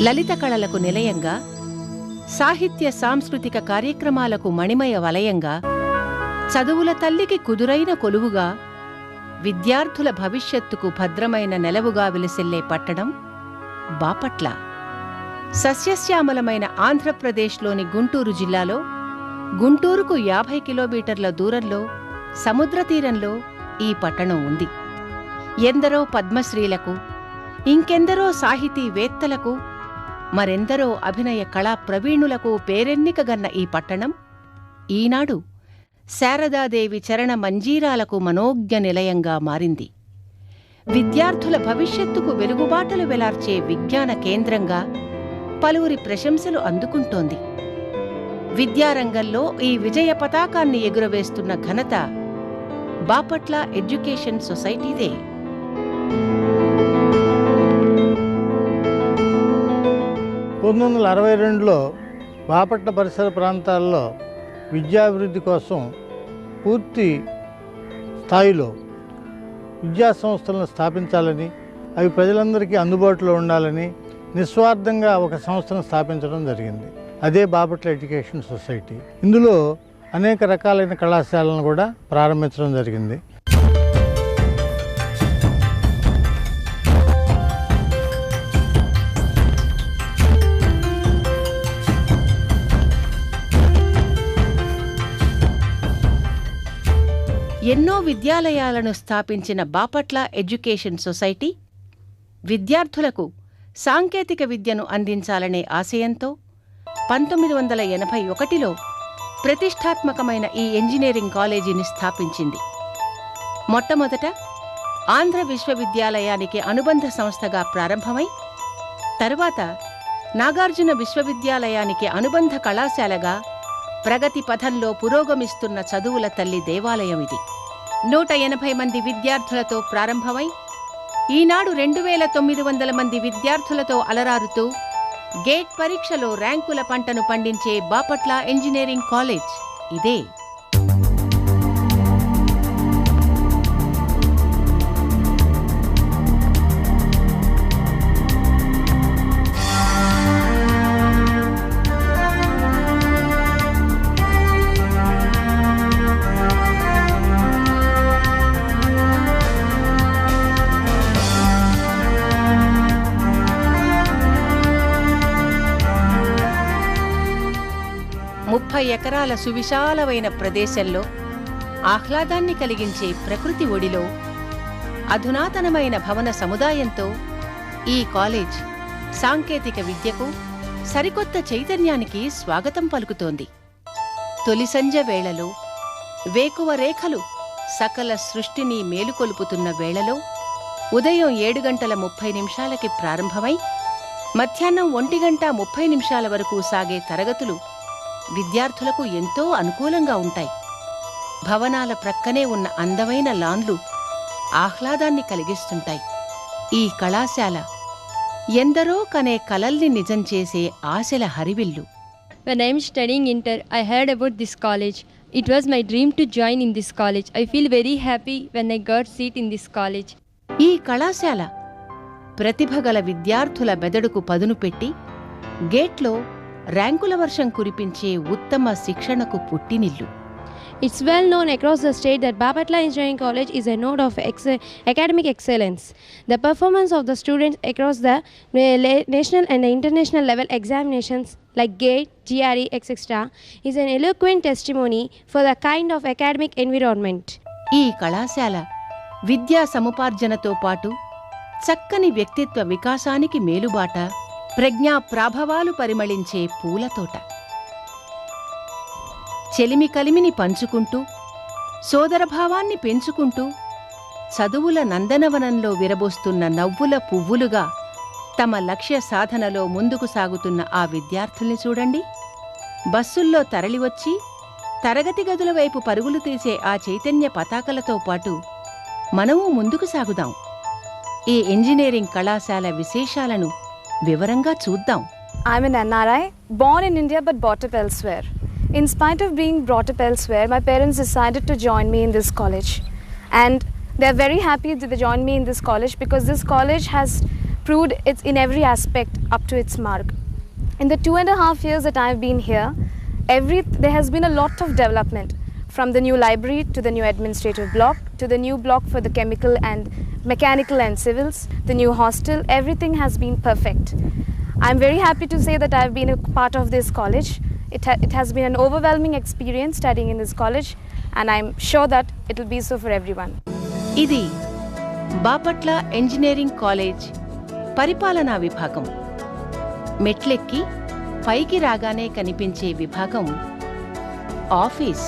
లలిత కళలకు నిలయంగా, సాహిత్య సాంస్కృతిక కార్యక్రమాలకు మణిమయ వలయంగా, చదువుల తల్లికి కుదురైన కొలువుగా, విద్యార్థుల భవిష్యత్తుకు భద్రమైన నెలవుగా విలసిల్లే పట్టణం బాపట్ల. సస్యశ్యామలమైన ఆంధ్రప్రదేశ్లోని గుంటూరు జిల్లాలో, గుంటూరుకు 50 కిలోమీటర్ల దూరంలో సముద్రతీరంలో ఈ పట్టణం ఉంది. ఎందరో పద్మశ్రీలకు, ఇంకెందరో సాహితీవేత్తలకు, మరెందరో అభినయ కళా ప్రవీణులకు పేరెన్నికగన్న ఈ పట్టణం ఈనాడు శారదాదేవి చరణ మంజీరాలకు మనోజ్ఞ నిలయంగా మారింది. విద్యార్థుల భవిష్యత్తుకు వెలుగుబాటలు వెలార్చే విజ్ఞాన కేంద్రంగా పలువురి ప్రశంసలు అందుకుంటోంది. విద్యారంగంలో ఈ విజయ పతాకాన్ని ఎగురవేస్తున్న ఘనత బాపట్ల ఎడ్యుకేషన్ సొసైటీదే. లో బాపట్ల పరిసర ప్రాంతాల్లో విద్యాభివృద్ధి కోసం పూర్తి స్థాయిలో విద్యా సంస్థలను స్థాపించాలని, అవి ప్రజలందరికీ అందుబాటులో ఉండాలని నిస్వార్థంగా ఒక సంస్థను స్థాపించడం జరిగింది. అదే బాపట్ల ఎడ్యుకేషన్ సొసైటీ. ఇందులో అనేక రకాలైన కళాశాలను కూడా ప్రారంభించడం జరిగింది. ఎన్నో విద్యాలయాలను స్థాపించిన బాపట్ల ఎడ్యుకేషన్ సొసైటీ విద్యార్థులకు సాంకేతిక విద్యను అందించాలనే ఆశయంతో 1981లో ప్రతిష్టాత్మకమైన ఈ ఇంజనీరింగ్ కాలేజీని స్థాపించింది. మొట్టమొదట ఆంధ్ర విశ్వవిద్యాలయానికి అనుబంధ సంస్థగా ప్రారంభమై, తరువాత నాగార్జున విశ్వవిద్యాలయానికి అనుబంధ కళాశాలగా ప్రగతి పథంలో పురోగమిస్తున్న చదువుల తల్లి దేవాలయం ఇది. 180 మంది విద్యార్థులతో ప్రారంభమై ఈనాడు 2900 మంది విద్యార్థులతో అలరారుతూ గేట్ పరీక్షలో ర్యాంకుల పంటను పండించే బాపట్ల ఇంజనీరింగ్ కాలేజ్ ఇదే. ఎకరాల సువిశాలమైన ప్రదేశంలో, ఆహ్లాదాన్ని కలిగించే ప్రకృతి ఒడిలో, అధునాతనమైన భవన సముదాయంతో ఈ కాలేజ్ సాంకేతిక విద్యకు సరికొత్త చైతన్యానికి స్వాగతం పలుకుతోంది. తొలి సంధ్య వేళలో, వేకువ రేఖలు సకల సృష్టిని మేలుకొలుపుతున్న వేళలో, ఉదయం 7:30 ప్రారంభమై మధ్యాహ్నం 1:30 వరకు సాగే తరగతులు విద్యార్థులకు ఎంతో అనుకూలంగా ఉంటాయి. భవనాల ప్రక్కనే ఉన్న అందమైన లాన్లు ఆహ్లాదాన్ని కలిగిస్తుంటాయి. ఈ కళాశాల ఎందరో కనే కలల్ని నిజం చేసే ఆశల హరివిల్లు. When I am studying inter, I heard about this college. It was my dream to join in this college. I feel very happy when I got seat in this college. ఈ కళాశాల ప్రతిభగల విద్యార్థుల మెదడుకు పదును పెట్టి గేట్లో ర్యాంకుల వర్షం కురిపించే ఉత్తమ శిక్షణకు పుట్టినిల్లు. It's well known across the state that Bapatla Engineering College is a node of academic excellence. The performance of the students across the national and international level examinations like GATE, GRE, etc. is an eloquent testimony for the kind of academic environment. ఈ కళాశాల విద్యా సముపార్జనతో పాటు చక్కని వ్యక్తిత్వ వికాసానికి మేలుబాట, ప్రజ్ఞా ప్రాభవాలు పరిమళించే పూలతోట. చెలిమి కలిమిని పంచుకుంటూ, సోదరభావాన్ని పెంచుకుంటూ, చదువుల నందనవనంలో విరబోస్తున్న నవ్వుల పువ్వులుగా తమ లక్ష్య సాధనలో ముందుకు సాగుతున్న ఆ విద్యార్థుల్ని చూడండి. బస్సుల్లో తరలివచ్చి తరగతి గదుల వైపు పరుగులు తీసే ఆ చైతన్య పతాకలతో పాటు మనము ముందుకు సాగుదాం. ఈ ఇంజనీరింగ్ కళాశాల విశేషాలను వివరంగా చూద్దాం. I'm an NRI, born in India but brought up elsewhere. In spite of being brought up elsewhere, my parents decided to join me in this college. And they're very happy that they joined me in this college because this college has proved it's in every aspect up to its mark. In the 2.5 years that I've been here, there has been a lot of development, from the new library to the new administrative block to the new block for the chemical and mechanical and civils, the new hostel. Everything has been perfect. I'm very happy to say that I've been a part of this college. It has been an overwhelming experience studying in this college, and I'm sure that it will be so for everyone. ఇది Bapatla engineering college పరిపాలనా విభాగం. మెట్లెక్కి పైకి రాగానే కనిపించే విభాగం office.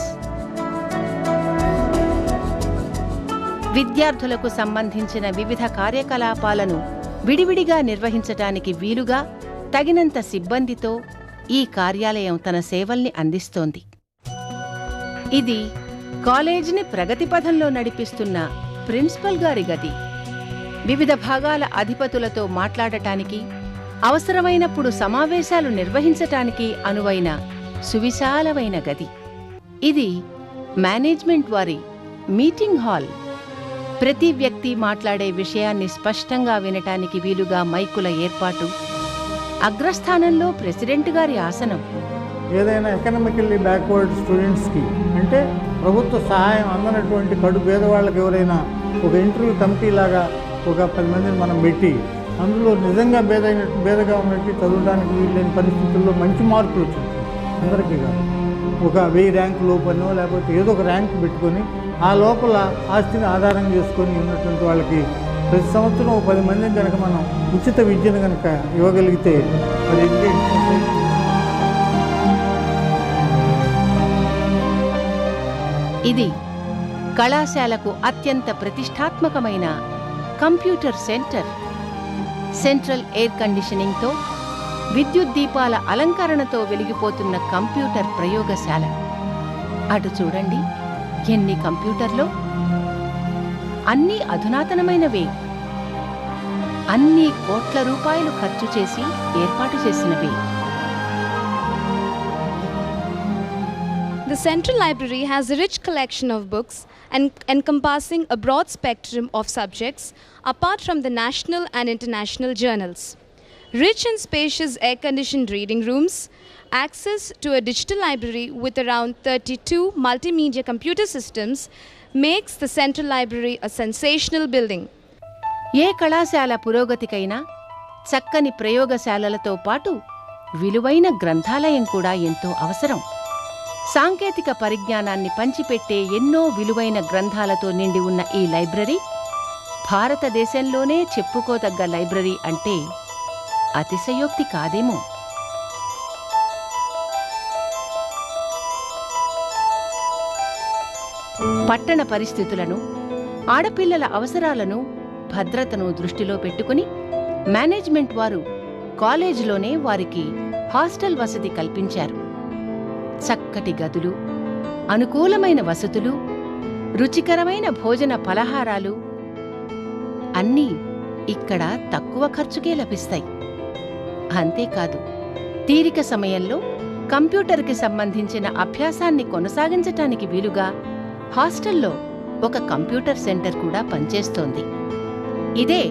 విద్యార్థులకు సంబంధించిన వివిధ కార్యకలాపాలను విడివిడిగా నిర్వహించటానికి వీలుగా తగినంత సిబ్బందితో ఈ కార్యాలయం తన సేవల్ని అందిస్తోంది. ఇది కాలేజీని ప్రగతి పథంలో నడిపిస్తున్న ప్రిన్సిపల్ గారి గది. వివిధ భాగాల అధిపతులతో మాట్లాడటానికి, అవసరమైనప్పుడు సమావేశాలు నిర్వహించటానికి అనువైన సువిశాలమైన గది. ఇది మేనేజ్మెంట్ వారి మీటింగ్ హాల్. ప్రతి వ్యక్తి మాట్లాడే విషయాన్ని స్పష్టంగా వినటానికి వీలుగా మైకుల ఏర్పాటు, అగ్రస్థానంలో ప్రెసిడెంట్ గారి ఆసనం. ఏదైనా ఎకనామికల్లీ బ్యాక్వర్డ్ స్టూడెంట్స్కి, అంటే ప్రభుత్వ సహాయం అందనటువంటి కడు పేదవాళ్ళకి ఎవరైనా ఒక ఇంటర్వ్యూ కమిటీ లాగా ఒక 10 మందిని మనం పెట్టి, అందులో నిజంగా భేదగా ఉన్నట్టు చదవడానికి వీళ్ళని పరిస్థితుల్లో మంచి మార్కులు వచ్చింది అందరికీ కాదు. ఒక 1000 ర్యాంకు లోపనో లేకపోతే ఏదో ఒక ర్యాంకు పెట్టుకొని ఆ లోపల ఆస్తిని ఆధారం చేసుకొని ఉన్నటువంటి వాళ్ళకి ప్రతి సంవత్సరం 10 మందిని కనుక మనం ఉచిత విద్యను కనుక ఇవ్వగలిగితే మరి ఇది కళాశాలకు అత్యంత ప్రతిష్టాత్మకమైన కంప్యూటర్ సెంటర్. సెంట్రల్ ఎయిర్ కండిషనింగ్తో, విద్యుత్ దీపాల అలంకరణతో వెలిగిపోతున్న కంప్యూటర్ ప్రయోగశాల. అటు చూడండి, ఎన్ని కంప్యూటర్లో! అన్నీ అధునాతనమైనవే. అన్నీ కోట్ల రూపాయలు ఖర్చు చేసి ఏర్పాటు చేసినవే. The Central Library has a rich collection of books encompassing a broad spectrum of subjects apart from the national and international journals. Rich and spacious air-conditioned reading rooms, access to a digital library with around 32 multimedia computer systems makes the Central Library a sensational building. ఏ కళాశాల పురోగతికైనా చక్కని ప్రయోగశాలలతో పాటు విలువైన గ్రంథాలయం కూడా ఎంతో అవసరం. సాంకేతిక పరిజ్ఞానాన్ని పంచిపెట్టే ఎన్నో విలువైన గ్రంథాలతో నిండి ఉన్న ఈ లైబ్రరీ భారతదేశంలోనే చెప్పుకోదగ్గ లైబ్రరీ అంటే అతిశయోక్తి కాదేమో. పట్టణ పరిస్థితులను, ఆడపిల్లల అవసరాలను, భద్రతను దృష్టిలో పెట్టుకుని మేనేజ్మెంట్ వారు కాలేజీలోనే వారికి హాస్టల్ వసతి కల్పించారు. చక్కటి గదులు, అనుకూలమైన వసతులు, రుచికరమైన భోజన ఫలహారాలు అన్నీ ఇక్కడ తక్కువ ఖర్చుకే లభిస్తాయి. అంతేకాదు, తీరిక సమయంలో కంప్యూటర్కి సంబంధించిన అభ్యాసాన్ని కొనసాగించటానికి వీలుగా హాస్టల్లో ఒక కంప్యూటర్ సెంటర్ కూడా పనిచేస్తోంది. ఇదే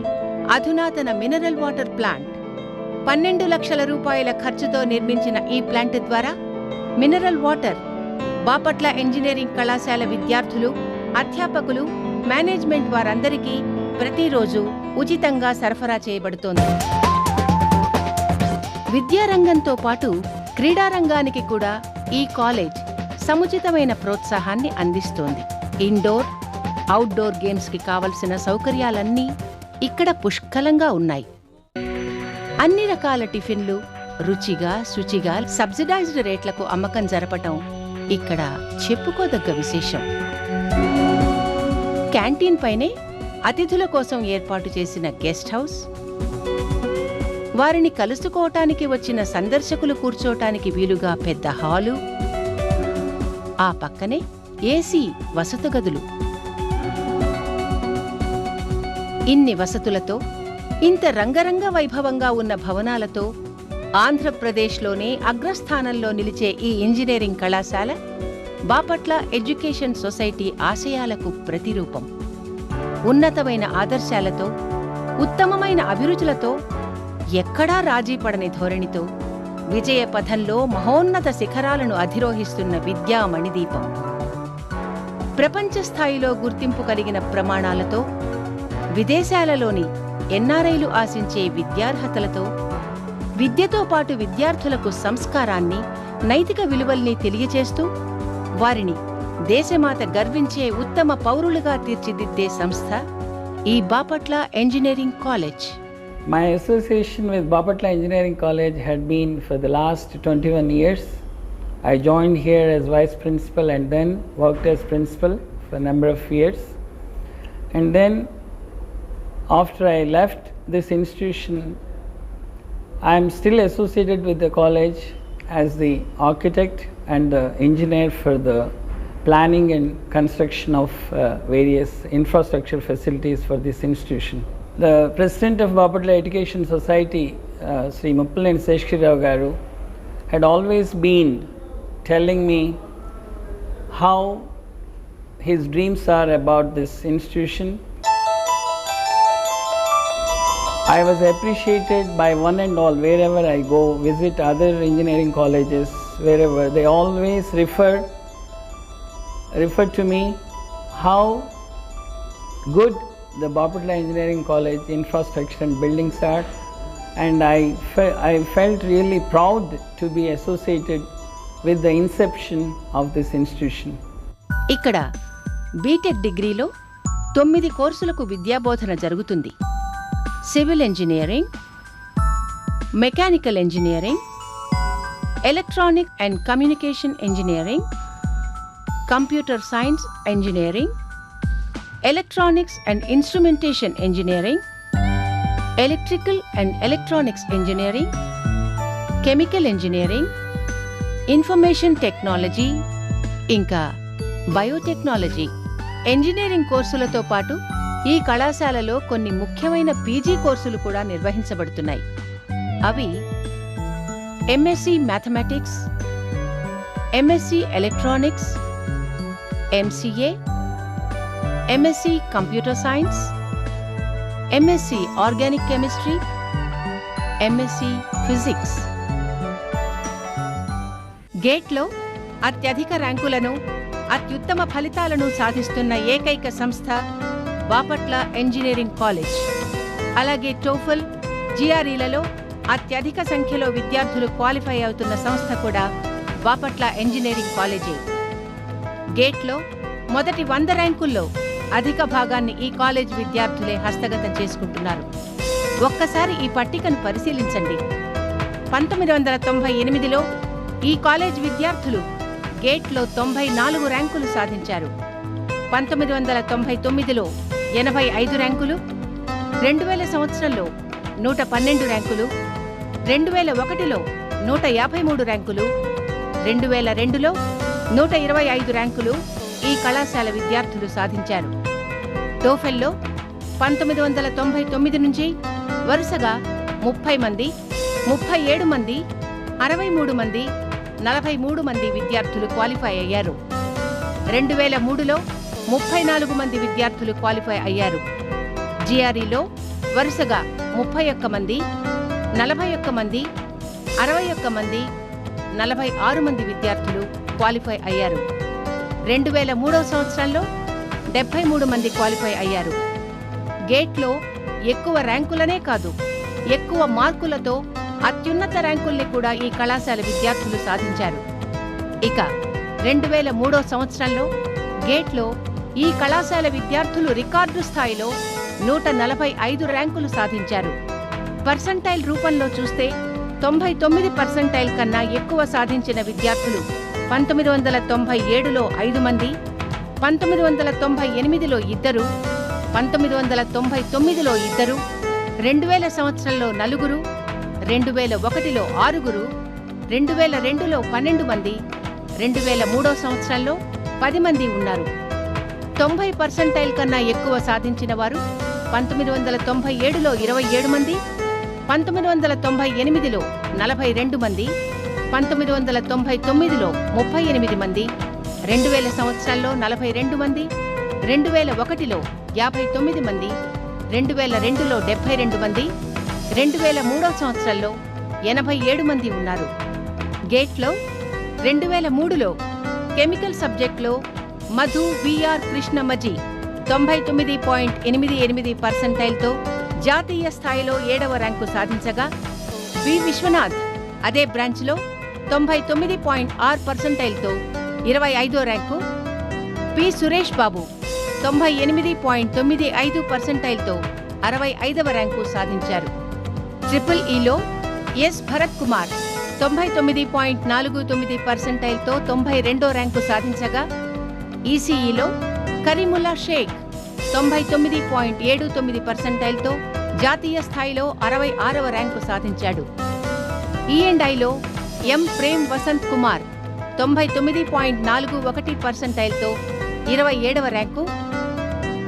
అధునాతన మినరల్ వాటర్ ప్లాంట్. 12 లక్షల రూపాయల ఖర్చుతో నిర్మించిన ఈ ప్లాంట్ ద్వారా మినరల్ వాటర్ బాపట్ల ఇంజనీరింగ్ కళాశాల విద్యార్థులు, అధ్యాపకులు, మేనేజ్మెంట్ వారందరికీ ప్రతిరోజు ఉచితంగా సరఫరా చేయబడుతోంది. విద్యారంగంతో పాటు క్రీడారంగానికి కూడా ఈ కాలేజ్ సముచితమైన ప్రోత్సాహాన్ని అందిస్తోంది. ఇండోర్, అవుట్డోర్ గేమ్స్కి కావలసిన సౌకర్యాలన్నీ ఇక్కడ పుష్కలంగా ఉన్నాయి. అన్ని రకాల టిఫిన్లు రుచిగా, శుచిగా సబ్సిడైజ్డ్ రేట్లకు అమ్మకం జరపటం ఇక్కడ చెప్పుకోదగ్గ విశేషం. క్యాంటీన్ పైనే అతిథుల కోసం ఏర్పాటు చేసిన గెస్ట్ హౌస్, వారిని కలుసుకోవటానికి వచ్చిన సందర్శకులు కూర్చోటానికి వీలుగా పెద్ద హాలు, ఆ పక్కనే ఏసీ వసతి గదులు. ఇన్ని వసతులతో, ఇంత రంగరంగ వైభవంగా ఉన్న భవనాలతో ఆంధ్రప్రదేశ్లోనే అగ్రస్థానంలో నిలిచే ఈ ఇంజనీరింగ్ కళాశాల బాపట్ల ఎడ్యుకేషన్ సొసైటీ ఆశయాలకు ప్రతిరూపం. ఉన్నతమైన ఆదర్శాలతో, ఉత్తమమైన అభిరుచులతో, ఎక్కడా రాజీ పడని ధోరణితో విజయ పథంలో మహోన్నత శిఖరాలను అధిరోహిస్తున్న విద్యా మణిదీపం. ప్రపంచ స్థాయిలో గుర్తింపు కలిగిన ప్రమాణాలతో, విదేశాలలోని ఎన్ఆర్ఐలు ఆశించే విద్యార్హతలతో, విద్యతో పాటు విద్యార్థులకు సంస్కారాన్ని, నైతిక విలువల్ని తెలియచేస్తూ వారిని దేశమాత గర్వించే ఉత్తమ పౌరులుగా తీర్చిదిద్దే సంస్థ ఈ Bapatla engineering college. My association with Bapatla Engineering College had been for the last 21 years. I joined here as vice principal and then worked as principal for a number of years. And then after I left this institution, I am still associated with the college as the architect and the engineer for the planning and construction of various infrastructure facilities for this institution. The president of Bapatla Education Society, Sri Muppaleni Seshkirao Garu, had always been telling me how his dreams are about this institution. I was appreciated by one and all wherever I go, visit other engineering colleges, wherever, they always refer to me how good the Bapatla Engineering College infrastructure and buildings are, and I felt really proud to be associated with the inception of this institution. ఇక్కడ BTech డిగ్రీలో 9 కోర్సులకు విద్యాబోధన జరుగుతుంది. Civil engineering, mechanical engineering, electronic and communication engineering, computer science engineering, electronics and instrumentation engineering, electrical and electronics engineering, chemical engineering, information technology, ఇంకా biotechnology. Engineering కోర్సులతో పాటు ఈ కళాశాలలో కొన్ని ముఖ్యమైన పీజీ కోర్సులు కూడా నిర్వహించబడుతున్నాయి. అవి MSc mathematics, MSc electronics, MCA, MSc computer science, MSc organic chemistry, MSc physics. గేట్లో అత్యధిక ర్యాంకులను, అత్యుత్తమ ఫలితాలను సాధిస్తున్న ఏకైక సంస్థ బాపట్ల ఇంజనీరింగ్ కాలేజ్. అలాగే టోఫల్, జిఆర్ఈలలో అత్యధిక సంఖ్యలో విద్యార్థులు క్వాలిఫై అవుతున్న సంస్థ కూడా బాపట్ల ఇంజనీరింగ్ కాలేజే. గేట్లో మొదటి 100 ర్యాంకుల్లో అధిక భాగాన్ని ఈ కాలేజ్ విద్యార్థులే హస్తగతం చేసుకుంటున్నారు. ఒక్కసారి ఈ పట్టికను పరిశీలించండి. 1998లో ఈ కాలేజ్ విద్యార్థులు గేట్లో 94 ర్యాంకులు సాధించారు. 1999లో 85 ర్యాంకులు, 2000 సంవత్సరంలో 112 ర్యాంకులు, 2001లో 153 ర్యాంకులు, 2002లో 125 ర్యాంకులు ఈ కళాశాల విద్యార్థులు సాధించారు. టోఫెల్లో 1999 నుంచి వరుసగా 30 మంది, 37 మంది, 63 మంది, 43 మంది విద్యార్థులు క్వాలిఫై అయ్యారు. 2003లో 34 మంది విద్యార్థులు క్వాలిఫై అయ్యారు. జిఆర్ఈలో వరుసగా 31 మంది, 41 మంది, 61 మంది, 46 మంది విద్యార్థులు క్వాలిఫై అయ్యారు. 2003వ సంవత్సరంలో 73 మంది క్వాలిఫై అయ్యారు. గేట్లో ఎక్కువ ర్యాంకులనే కాదు, ఎక్కువ మార్కులతో అత్యున్నత ర్యాంకుల్ని కూడా ఈ కళాశాల విద్యార్థులు సాధించారు. ఇక 2003వ సంవత్సరంలో గేట్లో ఈ కళాశాల విద్యార్థులు రికార్డు స్థాయిలో 145 ర్యాంకులు సాధించారు. పర్సంటైల్ రూపంలో చూస్తే 99% కన్నా ఎక్కువ సాధించిన విద్యార్థులు 1997లో 5 మంది, 1998లో 2, 1999లో 2, 2000 సంవత్సరంలో 4, 2001లో 6, 2002లో 12 మంది, 2003వ సంవత్సరంలో 10 మంది ఉన్నారు. 90% కన్నా ఎక్కువ సాధించిన వారు 1997లో 27 మంది, 1998లో 42 మంది, 1999లో 38 మంది, 2000 సంవత్సరంలో 42 మంది, 2001లో 59 మంది, 2002లో 72 మంది, 2003 సంవత్సరంలో 87 మంది ఉన్నారు. గేట్లో 2003లో కెమికల్ సబ్జెక్ట్లో మధు విఆర్ కృష్ణమజీ 99.88% జాతీయ స్థాయిలో 7వ ర్యాంకు సాధించగా, వి విశ్వనాథ్ అదే బ్రాంచ్లో 99.6% 25వ rank, P Suresh Babu 98.95% 65వ rank సాధించారు. ట్రిపుల్ ఈలో ఎస్ భరత్ కుమార్ 99.49% 92వ ర్యాంకు సాధించగా, ఈసీఈలో కరీముల్లా షేక్ 99.79% జాతీయ స్థాయిలో 66వ ర్యాంకు సాధించాడు. ఈఎండ్ఐలో ఎం ప్రేమ్ వసంత్ కుమార్ 99.41% 27వ ర్యాంకు,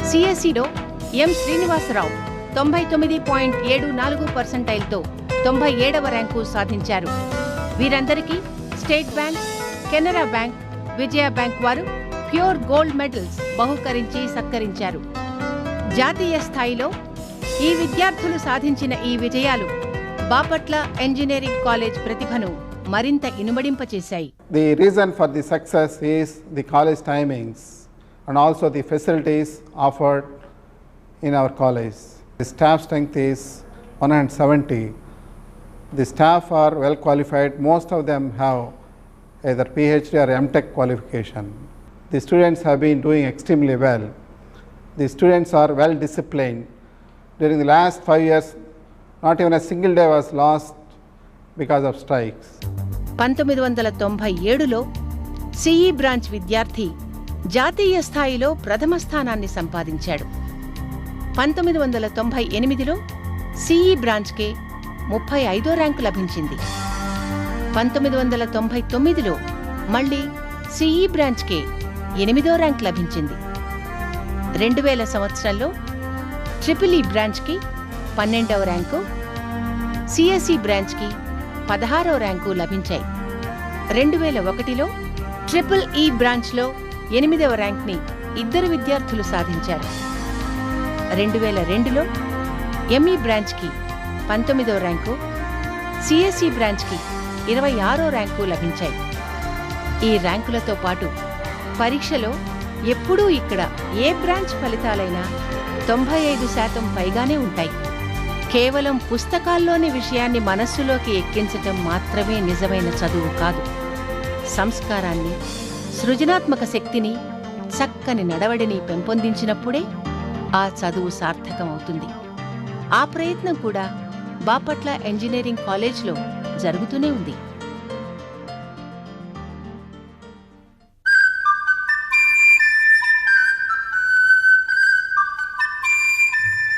సిఎస్సిలో ఎం శ్రీనివాసరావు 99.74% 97వ ర్యాంకు సాధించారు. వీరందరికీ స్టేట్ బ్యాంక్, కెనరా బ్యాంక్, విజయ బ్యాంక్ వారు ప్యూర్ గోల్డ్ మెడల్స్ బహుకరించి సత్కరించారు. జాతీయ స్థాయిలో ఈ విద్యార్థులు సాధించిన ఈ విజయాలు బాపట్ల ఇంజనీరింగ్ కాలేజ్ ప్రతిభను మరింత ఇనుమడింపచేశాయి. The reason for the success is the college timings and also the facilities offered in our college. The staff strength is 170. The staff are well qualified. Most of them have either PhD or MTech qualification. The students have been doing extremely well. The students are well disciplined. During the last 5 years, not even a single day was lost because of strikes. 1997లో CE branch విద్యార్థి జాతీయ స్థాయిలో ప్రథమ స్థానాన్ని సంపాదించాడు. 1998లో CE బ్రాంచ్కే 35వ rank లభించింది. 1999లో మళ్లీ CE బ్రాంచ్కే 8వ ర్యాంకు లభించింది. 2000 సంవత్సరంలో ట్రిపుల్ ఈ బ్రాంచ్కి 12వ ర్యాంకు, సిఎస్సి బ్రాంచ్కి 16వ ర్యాంకు లభించాయి. 2001లో ట్రిపుల్ ఈ బ్రాంచ్లో 8వ ర్యాంక్ని ఇద్దరు విద్యార్థులు సాధించారు. 2002లో ఎంఈ బ్రాంచ్కి 19వ ర్యాంకు, సిఎస్సి బ్రాంచ్కి 26వ ర్యాంకు లభించాయి. ఈ ర్యాంకులతో పాటు పరీక్షలో ఎప్పుడూ ఇక్కడ ఏ బ్రాంచ్ ఫలితాలైనా 95% పైగానే ఉంటాయి. కేవలం పుస్తకాల్లోని విషయాన్ని మనస్సులోకి ఎక్కించటం మాత్రమే నిజమైన చదువు కాదు. సంస్కారాన్ని, సృజనాత్మక శక్తిని, చక్కని నడవడిని పెంపొందించినప్పుడే ఆ చదువు సార్థకమవుతుంది. ఆ ప్రయత్నం కూడా బాపట్ల ఇంజనీరింగ్ కాలేజ్లో జరుగుతూనే ఉంది.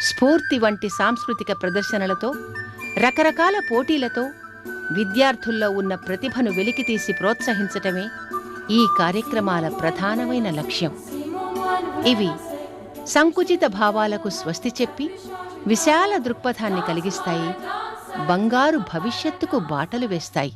స్ఫూర్తి వంటి సాంస్కృతిక ప్రదర్శనలతో, రకరకాల పోటీలతో విద్యార్థుల్లో ఉన్న ప్రతిభను వెలికితీసి ప్రోత్సహించటమే ఈ కార్యక్రమాల ప్రధానమైన లక్ష్యం. ఇవి సంకుచిత భావాలకు స్వస్తి చెప్పి విశాల దృక్పథాన్ని కలిగిస్తాయి, బంగారు భవిష్యత్తుకు బాటలు వేస్తాయి.